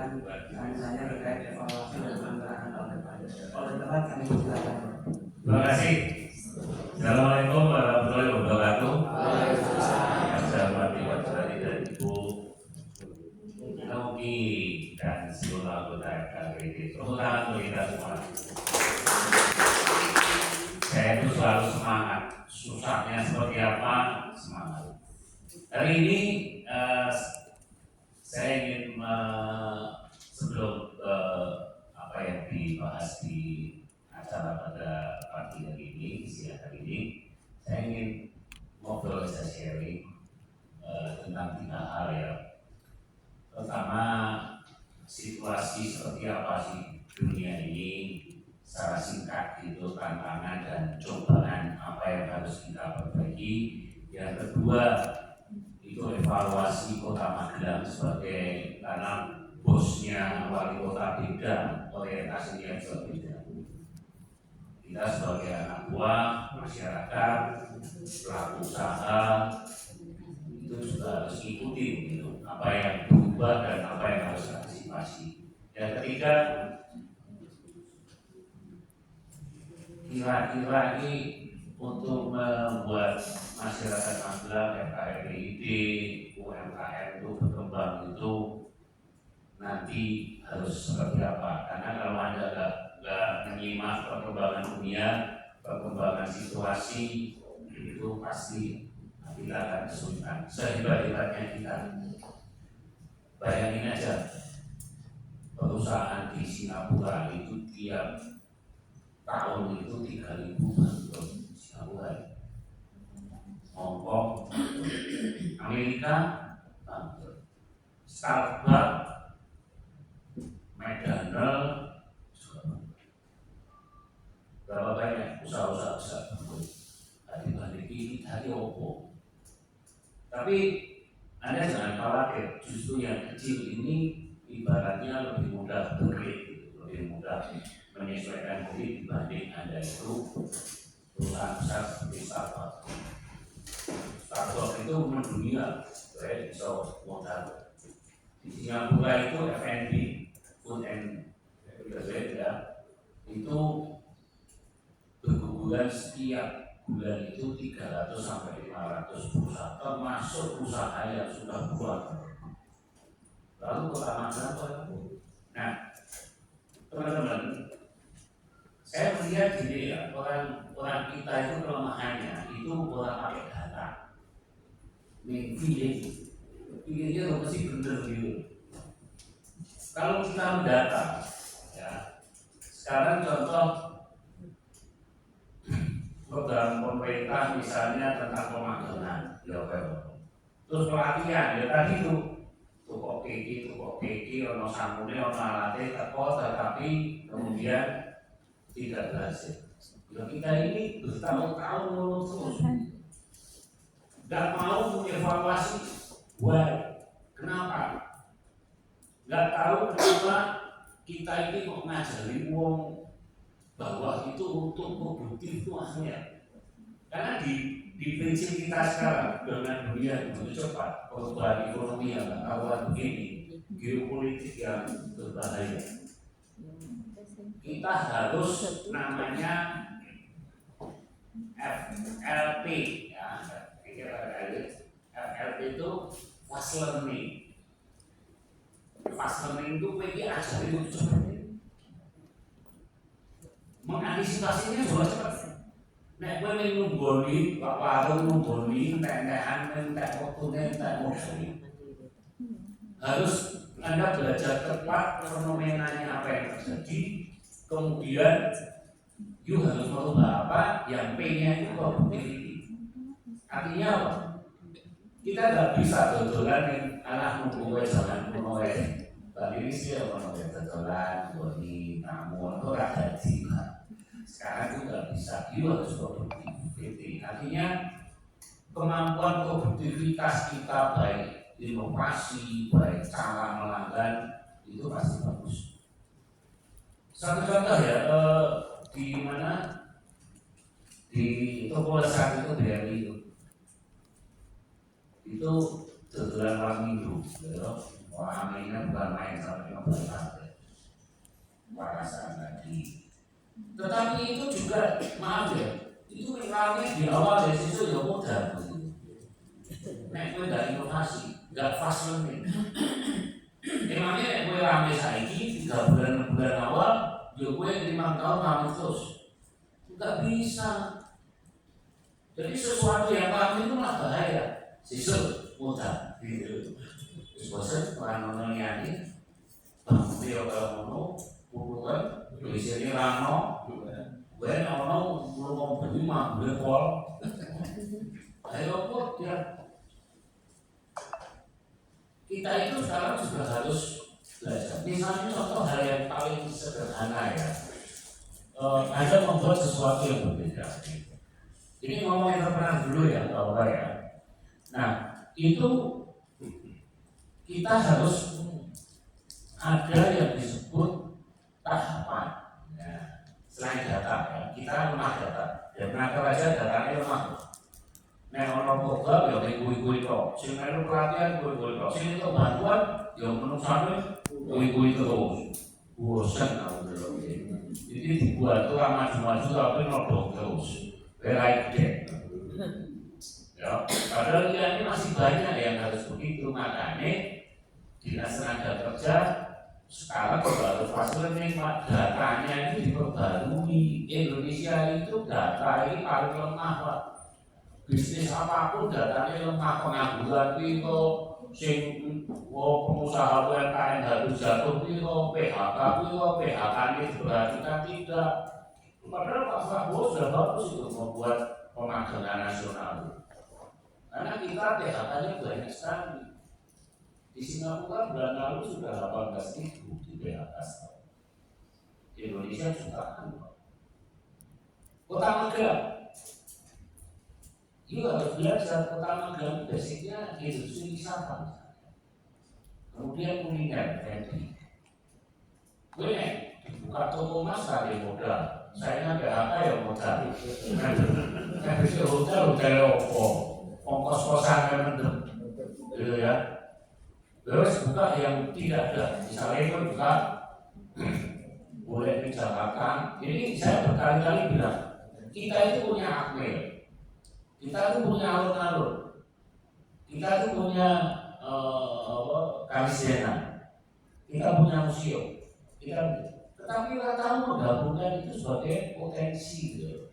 menyampaikan nanya terkait evaluasi dan pengembangan tahun depan. Oleh teman kami silakan. Terima kasih. Assalamualaikum warahmatullahi wabarakatuh. Saya hormati Bapak dan Ibu Nomi dan seluruh anggota FKPD. Tepuk tangan untuk kita semua. Saya itu selalu semangat. Susahnya seperti apa? Semangat. Hari ini saya ingin sebelum apa yang dibahas di acara pada pagi hari ini, siang hari ini, saya ingin ngobrol, saya sharing tentang 3 hal ya. Pertama, situasi seperti apa sih dunia ini secara singkat itu, tantangan dan cobaan apa yang harus kita perbaiki. Yang kedua, itu evaluasi Kota Magelang sebagai, karena bosnya wali kota beda, orientasinya juga beda. Kita sebagai anak buah, masyarakat, pelaku usaha itu juga harus ikuti gitu, apa yang berubah dan apa yang harus antisipasi. Yang ketiga, kira-kira ini untuk membuat masyarakat Magelang, FKPID, UMKM itu berkembang itu nanti harus seperti apa? Karena kalau Anda nggak menyimak perkembangan dunia, perkembangan situasi, itu pasti kita akan kesulitan. Sehebat-hebatnya kita, bayangin aja perusahaan di Singapura itu tiap tahun itu 3.000 bangkrut. Singapura, Hong Kong, Amerika bangkrut, Starbucks, McDonald juga bangkrut. Berapa banyak usaha-usaha besar bangkrut? Dibanding ini dari Oppo. Tapi Anda jangan khawatir, justru yang kecil ini ibaratnya lebih mudah berklik, lebih mudah menyesuaikan diri dibanding Anda itu perusahaan besar seperti Starbucks. Starbucks itu mendunia, saya bisa modal. Di Singapura itu F&B, food and beverage ya, itu berguguran setiap bulan itu 300 sampai 500 perusahaan, termasuk usaha yang sudah buat. Lalu Kota Magelang apa? Nah, teman-teman, saya melihat gini ya, orang kita itu kelemahannya itu orang pakai data, feelingnya mesti bener gitu. Kalau kita mendata, ya, sekarang contoh program pemerintah misalnya tentang pemagangan, ya terus pelatihan, ya tadi itu tukok kiki, ono sangune, ono alate, teko, tetapi kemudian tidak berhasil. Ya kita ini bertahun-tahun terus, nggak mau mengevaluasi, why? Kenapa? Nggak tahu kenapa kita ini kok ngajarin uang bahwa itu untuk produktif itu akhirnya. Karena di prinsip kita sekarang dengan dunia begitu cepat, perubahan ekonomi yang nggak karuan begini, geopolitik yang berbahaya, kita harus namanya FLP ya, FLP itu fast learning. Fast learning itu PG ajarin itu cepat, mengantisipasinya juga cepat. Nek kowe nunggoni Pak Warung, nunggoni entek-entekan, entek waktune, entek modal. Harus Anda belajar tepat fenomenanya apa yang terjadi, kemudian you harus merubah apa yang P-nya itu productivity. Artinya apa? Kita nggak bisa dodolan yang anak nunggu zaman kuno tadi ini sih orang dodolan, boni, namun itu rada jiwa. Sekarang juga bisa, you harus produktiviti. Artinya kemampuan produktivitas kita baik inovasi, baik cara melanggan itu pasti bagus. Satu contoh ya, di mana di toko lesat itu BRI itu dodolan malam minggu, Wah, mainnya bukan main sampai 15 partai. Warasan lagi. Tetapi itu juga, maaf ya, itu rame di awal dari situ ya mudah. Nek gue gak inovasi, gak fast learning. Emangnya nek gue rame saiki 3 bulan awal, ya gue 5 tahun rame terus. Gak bisa. Jadi sesuatu yang rame itu malah bahaya. Sisuk mudah gitu. Terus bosan orang nontonnya video kalau puluhan, tulisannya rano, gue ono belum beli mah beli pol. Ayo kok ya. Kita itu sekarang sudah harus belajar. Misalnya contoh hal yang paling sederhana ya, Anda membuat sesuatu yang berbeda. Ini ngomong entrepreneur dulu ya, Bapak ya. Nah, itu kita harus ada yang disebut tahapan. Ya, selain data ya, kita lemah data. Ya penakar aja datanya lemah. Nek ono program ya kuwi-kuwi tok. Sing melu pelatihan kuwi-kuwi tok. Sing itu bantuan ya menungsane kuwi-kuwi terus. Bosan aku dulu. Jadi dibuat tuh maju-maju tapi nodong terus. Like that. Ya, padahal ini masih banyak yang harus begitu. Makanya Dinas Tenaga Kerja sekarang baru fase learning, datanya itu diperbarui. Indonesia itu data ini paling lemah, Pak. Bisnis apapun datanya lemah, pengangguran itu sing pengusaha UMKM harus jatuh itu PHK ini diperhatikan tidak. Padahal Pak Prabowo sudah bagus itu membuat pemagangan nasional. Karena kita PHK-nya banyak sekali. Di Singapura bulan lalu sudah 18.000 di PHK. Indonesia jutaan. Kota Magelang. Itu harus belajar. Kota Magelang basicnya industri wisata. Kemudian kuliner, fancy. Gue buka toko mas kali modal. Saya PHK ya modal. Nah, bisa hotel opo. Ongkos-kosan yang mendem. Gitu ya. Terus buka yang tidak ada, misalnya itu buka boleh dijalankan. Ini saya berkali-kali bilang, kita itu punya akmil, kita itu punya alun-alun, kita itu punya kalisiana, kita punya museum, tetapi kita tahu menggabungkan itu sebagai potensi, gitu.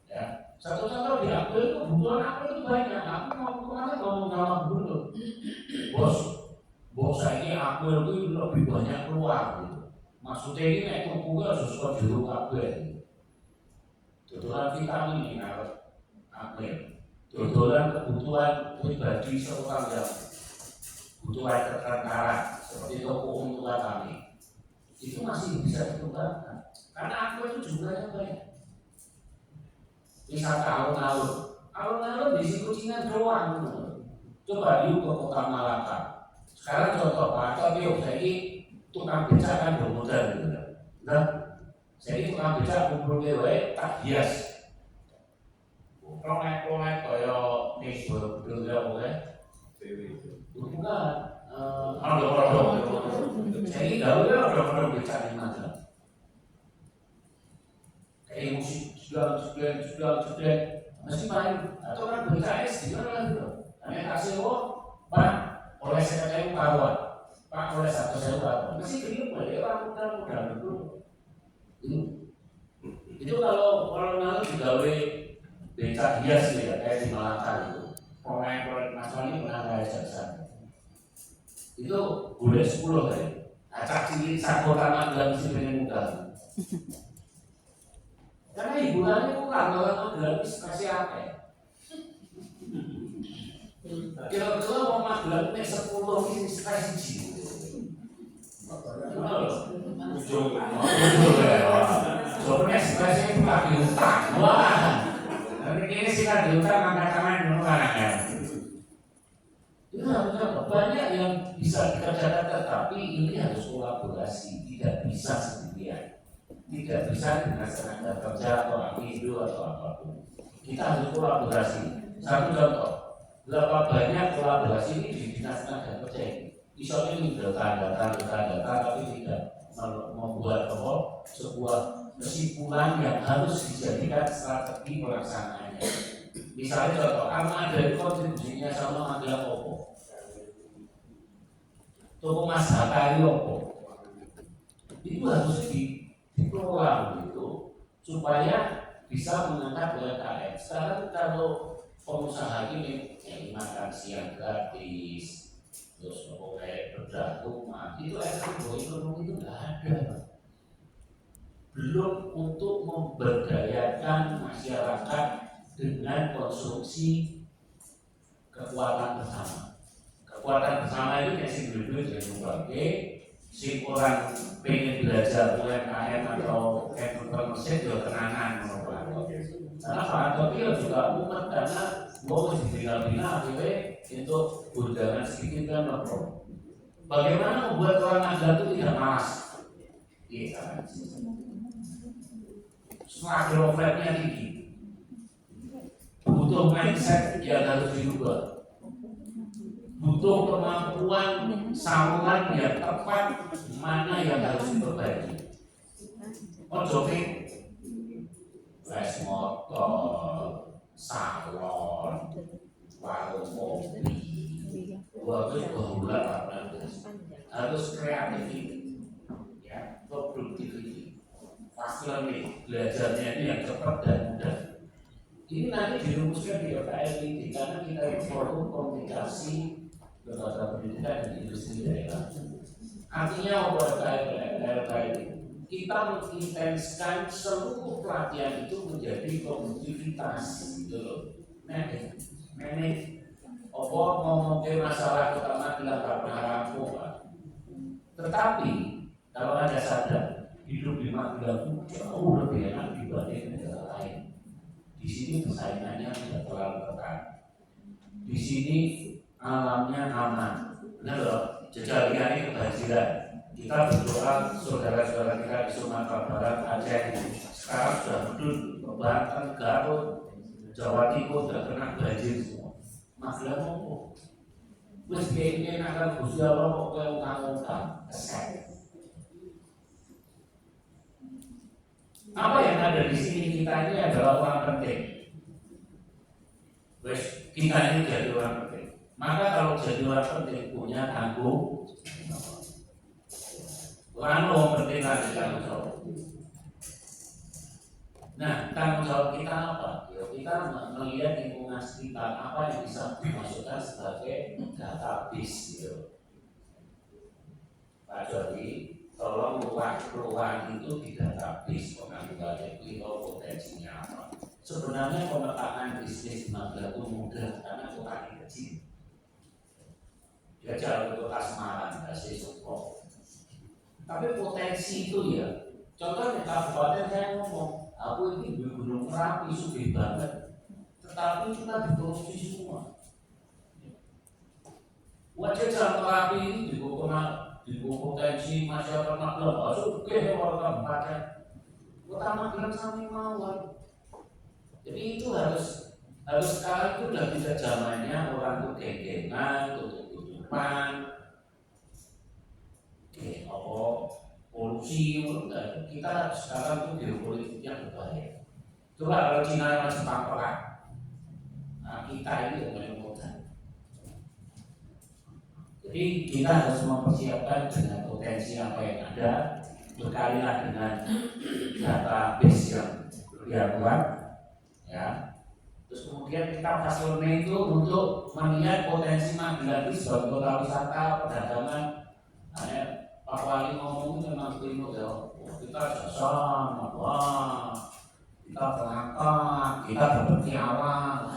Ya. Satu contoh di akmil itu kebutuhan akmil itu banyak. Aku mau kemana mau nama dulu. Bos saya ini akmil itu lebih banyak keluar. Gitu. Maksudnya ini naik tuku harus sesuai jeruk akmil. Tutulan vitamin ini harus akmil. Tutulan kebutuhan pribadi seorang yang kebutuhan tertara seperti toko untuk kami. Itu masih bisa dikembangkan. Karena akmil itu jumlahnya banyak. Wisata alun-alun di situ Kucingan doang. Coba yuk ke Kota Malaka. Sekarang contoh Pak, tapi yuk saya tukang becak kan bermodal gitu. Nah, saya tukang becak kumpul dewe tak hias. Promek kaya nih betul ya boleh. Bukan. Jadi gawe orang becak di mana? Kayak musik sudah masih main atau kan BKS gimana gitu? Hanya kasih Pak oleh saya kawan, Pak oleh satu saya kawan, masih bingung boleh orang muda dulu. Itu kalau nanti digawe becak hias ya kayak di Malaka itu, proyek nasional ini pernah saya jelasan. Itu boleh 10 kali. Acak cilik sakota Magelang mesti pengen muda. Karena hiburannya kurang, kalau gratis kasih apa? Kira-kira mau Magelang ini 10 ini kasih jiwa. Soalnya sebenarnya itu lagi utang. Wah, nanti ini sih kan diutang angkat-angkat dulu kan. Itu harusnya banyak yang bisa dikerjakan, tetapi ini harus kolaborasi, tidak bisa sendirian. Tidak bisa dengan tenaga kerja atau Apindo atau apapun. Kita harus kolaborasi. Satu contoh, berapa banyak kolaborasi ini di Dinas Tenaga Kerja ini. Misalnya ini data, tapi tidak membuat sebuah kesimpulan yang harus dijadikan strategi pelaksanaannya. Misalnya contoh, Armada itu kontribusinya sama Magelang Opo, toko Mas Hakai Opo, itu harus dikelola gitu supaya bisa mengangkat UMKM. Sekarang kalau pengusaha ini makan siang gratis, terus kayak bedah rumah, itu ekonomi itu nggak ada. Belum untuk memberdayakan masyarakat dengan konsumsi kekuatan bersama. Kekuatan bersama itu yang duit yang berbagai. Si orang pengen belajar UMKM atau entrepreneurship juga kenangan karena Pak Antonio juga umat karena mau ditinggal-tinggal akhirnya untuk gundangan sedikit kan lapor. Bagaimana membuat orang Magelang itu tidak malas? Iya, struggle rate-nya tinggi, butuh mindset yang harus dirubah, butuh kemampuan saluran yang tepat mana yang harus diperbaiki. Oke, flash motor, salon, warung kopi, harus berulang harus kreatif, ya, produktivity, fast learning, belajarnya ini yang cepat dan mudah. Ini nanti dirumuskan di OKM ini karena kita forum komunikasi lembaga pendidikan dan industri daerah. Artinya OKM kita mengintenskan seluruh pelatihan itu menjadi produktivitas, gitu loh. Manage, ngomong masalah utama dilakukan harapan. Tetapi kalau Anda sadar hidup di Magelang jauh lebih enak dibanding negara lain. Di sini persaingannya tidak terlalu ketat. Di sini alamnya aman. Benar loh, jejaliannya kebanjiran. Kita berdoa saudara-saudara kita di Sumatera Barat, Aceh sekarang sudah bedul, Banten, Garut, Jawa Timur sudah kena banjir semua. Magelang ngomong, wes kayaknya akan Gusti Allah kok kayak utang-utang, apa yang ada di sini kita ini adalah orang penting. Wes kita ini jadi orang penting. Maka kalau jadi orang penting punya tanggung orang lo penting lagi tanggung jawab. Nah, tanggung jawab kita apa? Ya, kita melihat lingkungan sekitar apa yang bisa dimasukkan sebagai database gitu. Pak Jody, tolong ruang itu di database pengangguran itu potensinya apa? Sebenarnya pemetaan bisnis Magelang itu mudah karena kota kecil. Dia jauh ke kota Semarang, kasih support. Tapi potensi itu ya, contohnya kabupaten saya ngomong, aku ini di Gunung Merapi sugih banget, tetapi kita dikorupsi semua. Wajah Jalan Merapi ini di potensi masyarakat Magelang, sugih orang kabupaten, kota Magelang sampai mawar. Jadi itu harus sekarang itu sudah tidak zamannya orang tuh geng-gengan, tutup-tutupan. Polusi, kita sekarang tuh geopolitik yang berbahaya. Coba kalau Cina masih perang, nah kita ini yang mudah. Jadi kita harus mempersiapkan dengan potensi apa yang ada, berkalilah dengan database yang lebih kuat, ya. Terus kemudian kita fasilitasi itu untuk melihat potensi Magelang sebagai kota wisata, perdagangan. Pak Wali ngomong itu memang primo ya, kita jasan, kita berangkat, kita berbekti awal.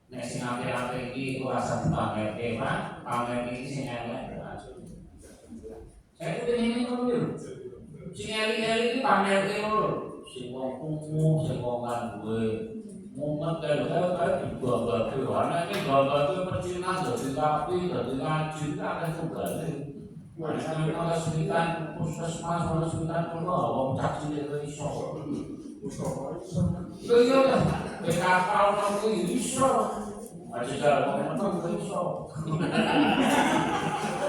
Nek sing ape-ape iki kuasa dipamerke, Pak. Pamer iki sing elek. Saya pengen ngono lho. Sing elek-elek iki pamerke ngono. Sing wong kumuh, sing wong duwe mumet kayak dibawa-bawa. Ana iki bawa-bawa percinan dadi rapi, dadi ngaji, akeh kembali. Kalau sekitar puskesmas, kalau sekitar pulau, wong caci itu iso. Iya, kapal kamu iso. Masih kalau mau menang iso.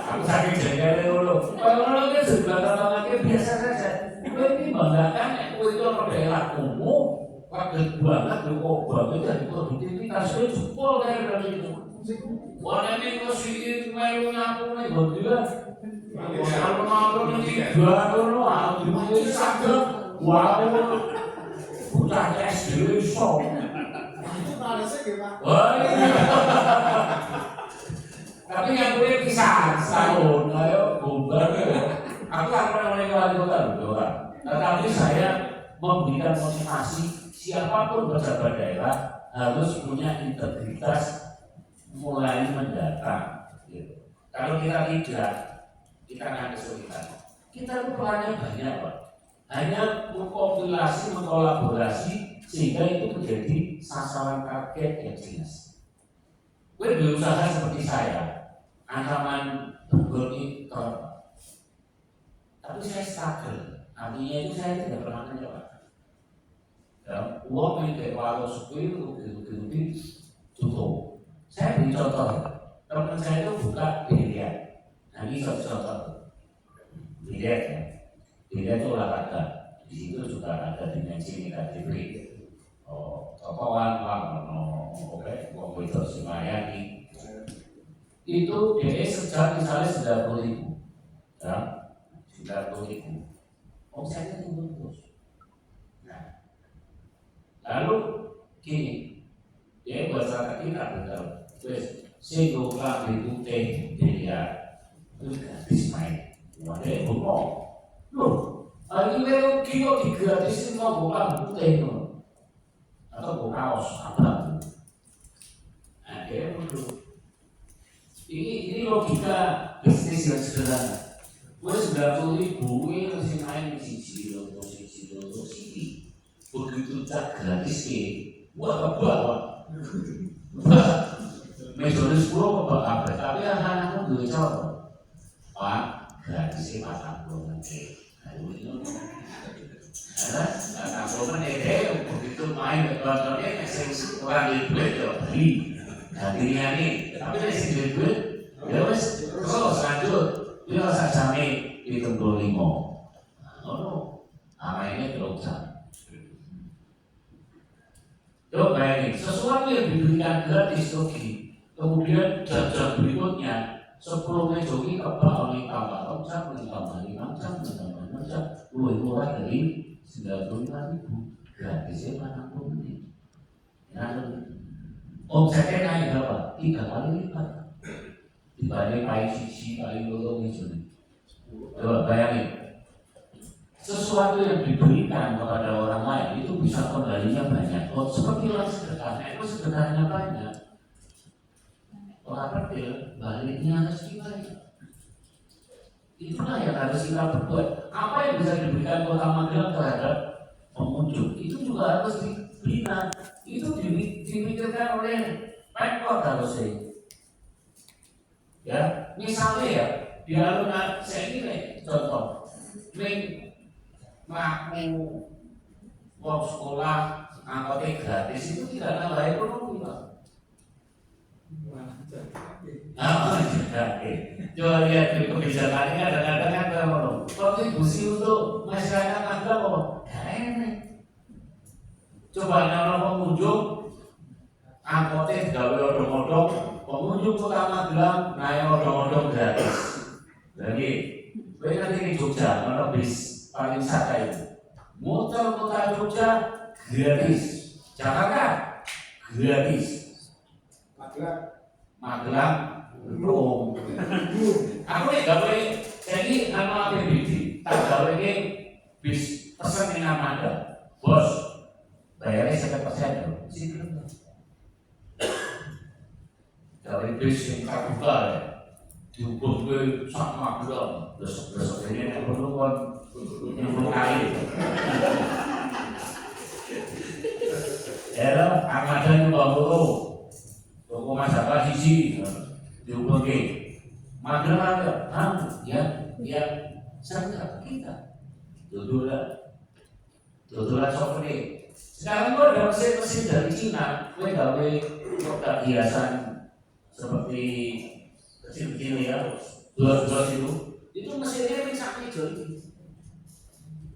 Aku sakit jengkel dulu. Kalau itu sebelah tangannya biasa saja. Ini banggakan aku itu orang daerah umum. Kaget banget kok banget dari produktivitas itu jempol dari itu. Warna ini masih melu nyapu nih bagaimana? Kalau mau nanti dua dulu, aku dimulai sakit. Wow, udah SD iso. Itu balasnya gimana? Wah, tapi yang gue kisah setahun, ayo bubar. Aku kan pernah wali kota loh, tetapi saya memberikan motivasi siapapun pejabat daerah harus punya integritas mulai mendatang. Gitu. Kalau kita tidak, kita akan kesulitan. Kita itu perannya banyak, Pak. Hanya mengkompilasi, mengkolaborasi sehingga itu menjadi sasaran target yang jelas. Gue berusaha seperti saya, ancaman bergoni tapi saya struggle. Artinya itu saya tidak pernah mencoba. Uang yang kayak warung suku itu begitu cukup. Saya beri contoh, teman saya itu buka biliar. Nah ini contoh biliar ya. Biliar itu olahraga. Di situ juga ada dimensi negatif. Tokoan oke, uang itu semayani. Itu dia sejak misalnya 90.000, ya, 90.000. Omsetnya turun terus. Nah, lalu gini, dia bahasa kita betul. Terus, sego kami putih dia gratis main. Wadah bengok. Loh, ini memang kilo digratisin mau bukan putih loh. Atau bukan kaos apa? Nah, dia perlu. Ini logika bisnis yang sederhana. Gue 90.000 ini masih main siji loh. Begitu tak gratis wah kebawa. Metode 10 kebawa, tapi anak-anakmu dua contoh. Pak, gratisnya 40 menit. Karena 40 menit begitu main contohnya esensi orang di duit ya beli. Dirinya nih, tapi dari segi duit, ya wes terus lanjut. Dia rasa jamin itu 25. Namanya kelompok. Coba bayangin, sesuatu yang diberikan gratis Joki, kemudian jam-jam berikutnya 10 menit Joki kebak oleh tambah 6 jam, tambah 5 jam, tambah 6 jam, lebih murah dari 95.000 gratisnya 40 menit. Nah, omsetnya naik berapa? 3 kali lipat dibanding kali sisi, kali lorong itu. Coba bayangin, sesuatu yang diberikan kepada orang lain itu bisa kembalinya banyak. Seperti orang sedekahnya itu sedekahnya banyak. Orang kecil baliknya harus banyak. Itulah yang harus kita berbuat. Apa yang bisa diberikan Kota Magelang terhadap pengunjung itu juga harus diberikan. Itu dimikirkan oleh Pemkot harusnya. Ya, misalnya ya di alun-alun saya ini contoh, ngaku uang sekolah angkotnya gratis itu tidak nambah ekonomi, Pak. Coba lihat di kebijakannya kadang-kadang ada kontribusi untuk masyarakat Magelang kok enak. Coba nama pengunjung angkotnya gawe odong-odong, pengunjung Kota Magelang naik odong-odong gratis. Jadi, gue nanti di Jogja, mana bis pariwisata itu, muter kota Jogja gratis, Jakarta gratis, Magelang belum. Aku nih gawe, jadi nama APBD, tak gawe ini bis pesen ini nama ada, bos, bayarnya 100% loh, sih belum. Gawe bis yang terbuka ya. Diukur gue sama Magelang, besok ini yang perlu kan yang kali. Ya, Ramadan juga perlu. Toko masyarakat sisi diukur ke Magelang ada, yang serta kita. Tutulan software, Sekarang gue ada mesin-mesin dari Cina, gue gawe produk hiasan seperti kecil-kecil ya, gelas-gelas itu mesinnya yang sakit jadi.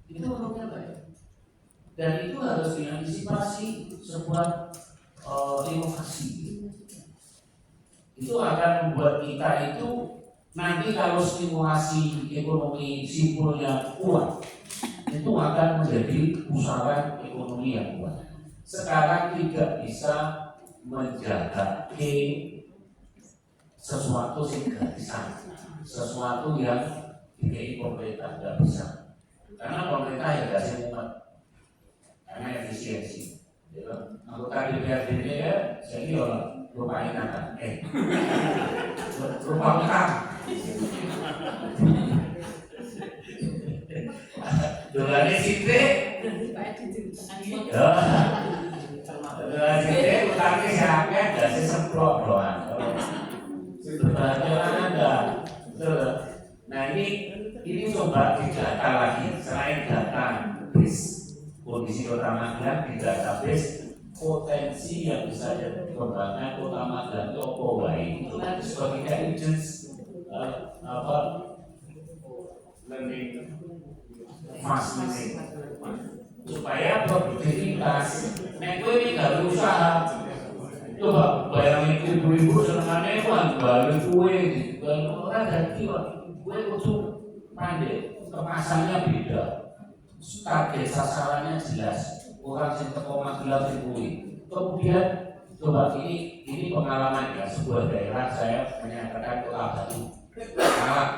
Itu menurutnya baik. Dan itu harus diantisipasi sebuah inovasi. Itu akan membuat kita itu nanti kalau stimulasi ekonomi simpulnya kuat, itu akan menjadi pusaran ekonomi yang kuat. Sekarang tidak bisa menjaga sesuatu yang gratisan, sesuatu yang diberi pemerintah tidak bisa. Karena pemerintah ya kasih umat, karena efisiensi. Anggota DPRD ya, saya kira lupain akan, lupa utang. Dolarnya situ, dolar situ utangnya siapa? Jadi semprot doang. Berjalan ada, nah ini coba didata lagi selain data kondisi kota Magelang di database potensi yang bisa dikembangkan kota Magelang itu apa wae itu nanti sebagai agents learning facility supaya produktivitas nek ini gak usaha coba bayangin ibu-ibu senengannya kan balik kue orang jadi kue kudu pandai kemasannya beda target sasarannya jelas orang yang teko Magelang itu kemudian coba ini pengalaman ya sebuah daerah saya menyatakan kota Batu Malang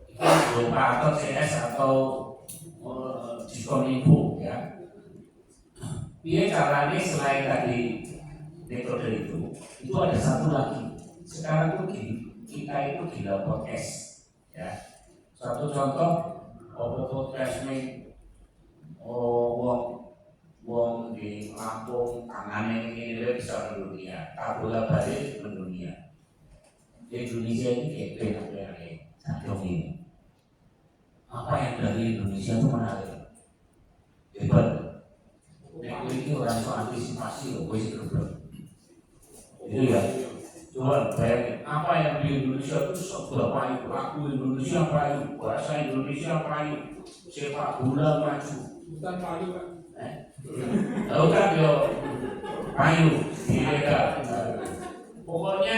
itu berupa atau CS atau Diskominfo ya dia caranya selain tadi metode itu ada satu lagi sekarang tuh kita itu gila podcast ya satu contoh podcast nih wong di Lampung tangannya ini bisa mendunia tak bola balik mendunia di Indonesia ini kayak satu ini apa yang dari Indonesia itu menarik hebat ini orang itu antisipasi loh gue sih itu ya coba bayangin apa yang di Indonesia itu seberapa itu lagu Indonesia payu bahasa Indonesia payu sepak bola maju Bukan payu kan? tahu kan yo payu mereka pokoknya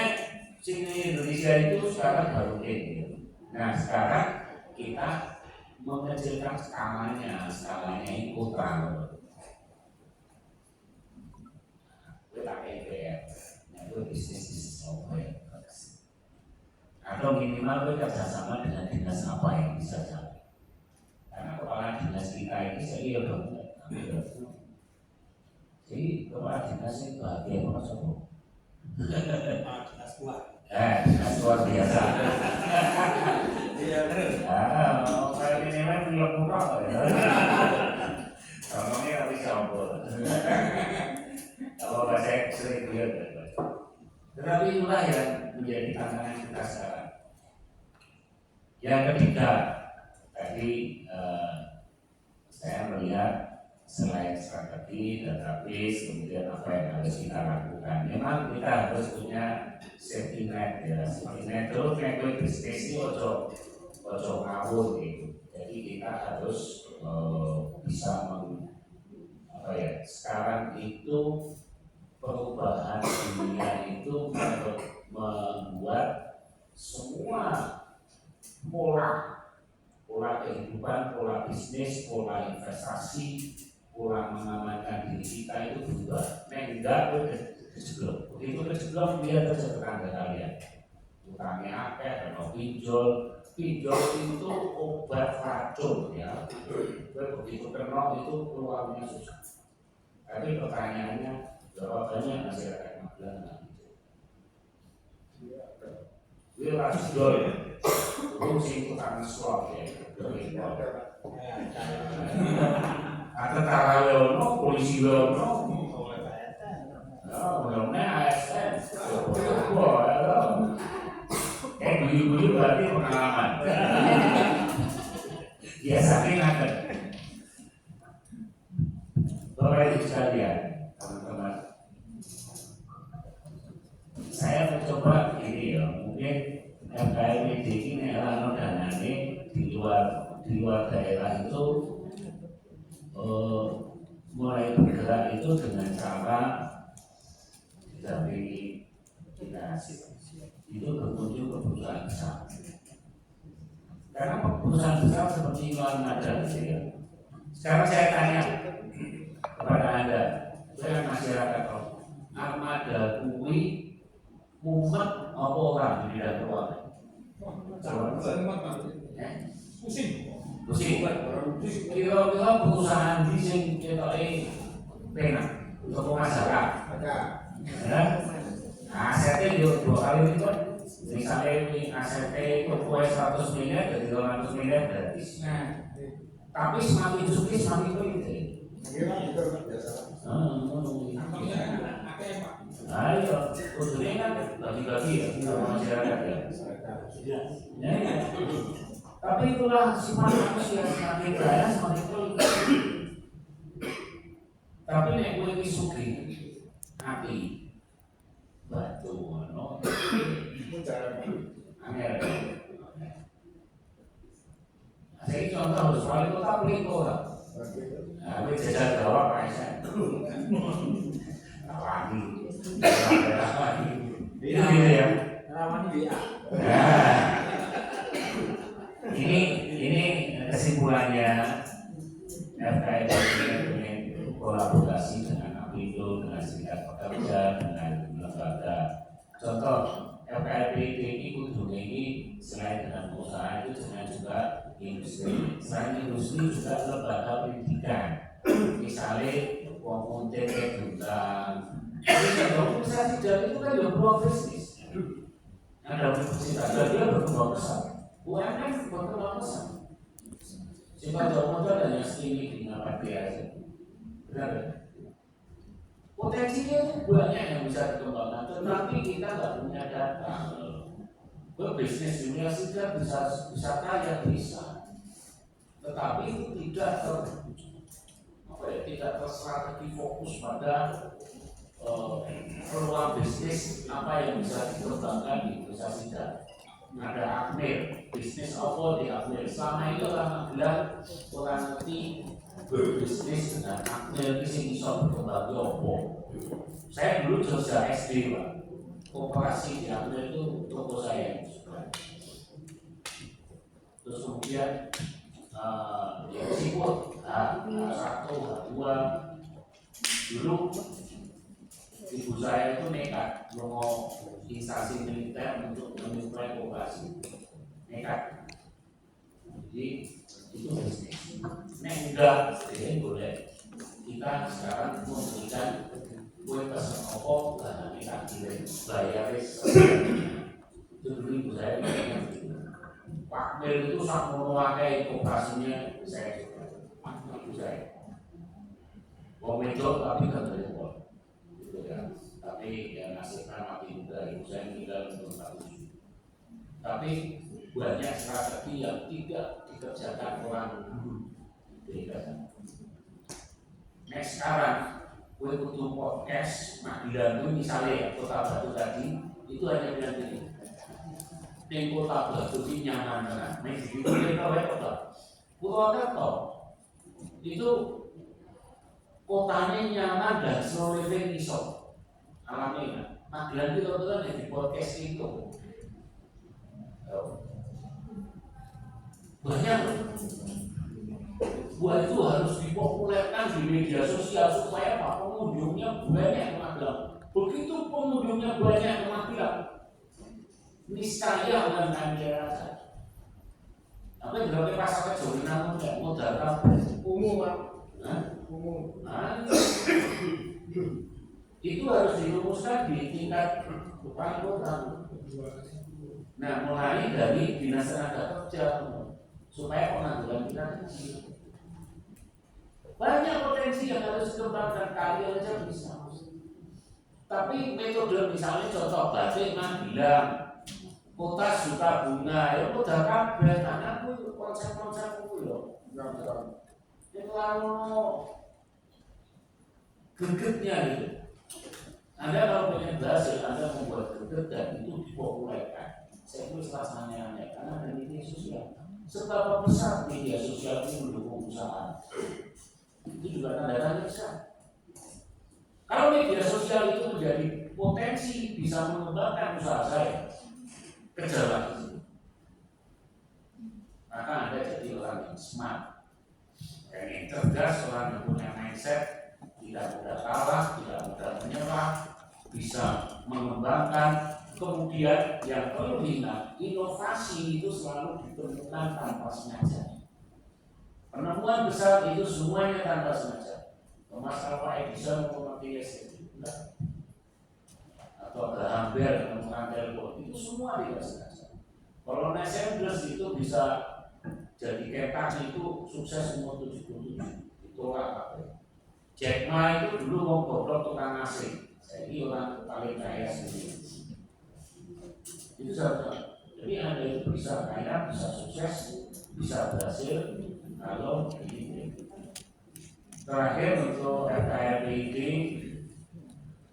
sini Indonesia itu sekarang baru ini nah sekarang kita mengecilkan skalanya ini kota kita EPR itu bisnis atau minimal kita kerjasama dengan dinas apa yang bisa jalan karena kepala dinas kita ini saya kira jadi kepala dinas itu bahagia banget semua Dinas kuat. dinas luar biasa Iya benar. kayak ini memang belum murah ya ngomongnya tapi campur kalau bahasa sering lihat tetapi itulah yang menjadi tantangan kita sekarang. Yang ketiga, tadi saya melihat selain strategi, database, kemudian apa yang harus kita lakukan. Memang kita harus punya safety net ya. Safety net itu kayak bisnis itu ojo ngawur gitu. Jadi kita harus bisa sekarang itu perubahan dunia itu membuat semua pola kehidupan, pola bisnis, pola investasi, pola mengamankan diri kita itu berubah. Enggak kejeblok. Begitu kejeblok dia terjadi tetangga kalian. Utangnya akeh, atau pinjol itu obat racun ya. Begitu kena itu keluarnya susah. Tapi pertanyaannya jawabannya masyarakat Magelang dia harus jual fungsi utang swap ya atau tarawih polisi ono mulanya ASN beli berarti pengalaman biasanya ada Bapak Ibu sekalian, teman-teman, saya mencoba ini ya, mungkin FKIPD ini adalah danane di luar daerah itu mulai bergerak itu dengan cara didampingi dinas itu berkunjung ke perusahaan besar. Karena perusahaan besar seperti Iwan ada gitu ya. Sekarang saya tanya kepada Anda, saya masyarakat armada kuwi mumet apa orang di bidang keuangan? Pusing. Pusing. Kira-kira perusahaan di sing ketoke penak untuk masyarakat. Ya. Asetnya yo 2 kali lipat. Misalnya ini asetnya kue 100 miliar jadi 200 miliar gratis. Tapi semakin suki semakin pelit. Ayo, kudune kan bagi-bagi ya sama masyarakat ya. Ya. Tapi itulah sifat manusia, semakin kaya semakin pelit. Tapi nek kowe iki sugih hati batu ngono. Angel. Saya contoh soal kota pelit ora. Nah, kowe jajal jawab aja. Lagi. Itu ya. Ini kesimpulannya FKIP dengan kolaborasi dengan Apindo, dengan serikat pekerja, dengan lembaga. Contoh FKIP ini kudune ini selain dengan usaha itu dengan juga industri. Selain industri juga lembaga pendidikan. Misalnya pemuntir kedutaan. Organisasi dari itu kan juga peluang bisnis. Ada universitas dia berkembang pesat. UMKM berkembang pesat. Jika jauh modal hanya segini di ngapain dia aja. Benar ya? Potensinya itu banyak yang bisa dikembangkan, tetapi kita nggak punya data. Berbisnis dunia sudah bisa kaya bisa, tetapi itu tidak terstrategi fokus pada peluang bisnis apa yang bisa dikembangkan di investasi dan ada Akmil, bisnis apa di Akmil. Selama itu orang bilang orang ngerti berbisnis dengan Akmil ini bisa berkembang apa. Saya dulu Jogja SD Pak, koperasi di Akmil itu toko saya. Terus kemudian ya siput H1, H2 dulu ibu saya itu nekat mau instansi militer untuk menyuplai koperasi, nekat. Jadi itu bisnis. Nek enggak, jadi boleh kita sekarang memberikan kue pesen apa bahan nekat kirim bayaris. Itu dulu ibu saya Pak Mil itu sangat memakai koperasinya saya juga, ibu saya. Wong wedok tapi gak berikut. Ya, tapi ya nasibnya mati muda, ibu saya meninggal umur 47. Tapi banyak strategi yang tidak dikerjakan orang dulu. Nah sekarang, gue butuh podcast Madilan itu misalnya ya, Kota Batu tadi itu hanya bilang gini. Di Kota Batu ini nyaman kan? Nah di situ kita kota Purwokerto itu kotanya nyaman dan slow living iso. Alaminya, Madilan itu kebetulan di podcast itu banyak. Buat itu harus dipopulerkan di media sosial supaya apa? Pengunjungnya banyak ke Magelang. Begitu pengunjungnya banyak ke Magelang, niscaya UMKM daerah saja. Tapi berarti pasar kecil namun tidak modal Umum. Itu harus dirumuskan di tingkat kota. Nah, mulai dari dinas tenaga kerja supaya pengangguran kita kecil. Banyak potensi yang harus dikembangkan, kalian aja bisa. Tapi metode misalnya contoh batik bilang kota suka bunga, ya udah kabeh, karena konsep-konsep itu loh. Itu lalu Gregetnya itu. Anda kalau pengen berhasil, Anda membuat greget dan itu dipopulerkan. Saya tulis rasanya karena ada media sosial. Seberapa besar media sosial itu mendukung usaha? Itu juga tanda tanya besar. Kalau media sosial itu menjadi potensi bisa mengembangkan usaha saya, kejarlah itu. Maka Anda jadi orang yang smart, yang cerdas, orang yang punya mindset, tidak mudah kalah, tidak mudah menyerah, bisa mengembangkan. Kemudian yang perlu diingat, inovasi itu selalu ditemukan tanpa sengaja. Penemuan besar itu semuanya tanpa sengaja. Thomas Alva Edison memakai listrik, atau Graham Bell menemukan telepon, itu semua tidak sengaja. Kalau Sanders itu bisa jadi Kentucky itu sukses umur 77, itu orang apa? Jack Ma itu dulu mau goblok tukang asing, jadi orang paling kaya sendiri. Itu saja. Jadi Anda itu bisa kaya, bisa sukses, bisa berhasil kalau ini. Terakhir untuk FKRP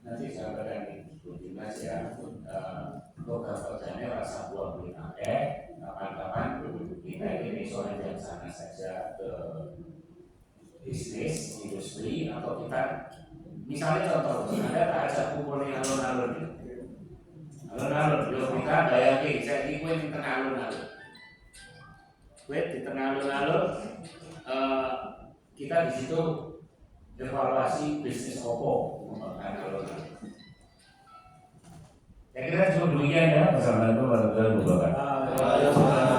nanti saya akan ikuti ya program kerjanya rasa buah beli pakai kapan-kapan kita ini soal yang sana saja ke bisnis, industri, atau kita misalnya contoh, Anda tak ajak kumpul yang alun-alun alun-alun, kita bayangin, saya ini kue di tengah alun-alun kue di tengah alun-alun kita di situ evaluasi bisnis Oppo mengembangkan alun-alun. Saya kira cukup demikian ya, wassalamualaikum warahmatullahi wabarakatuh.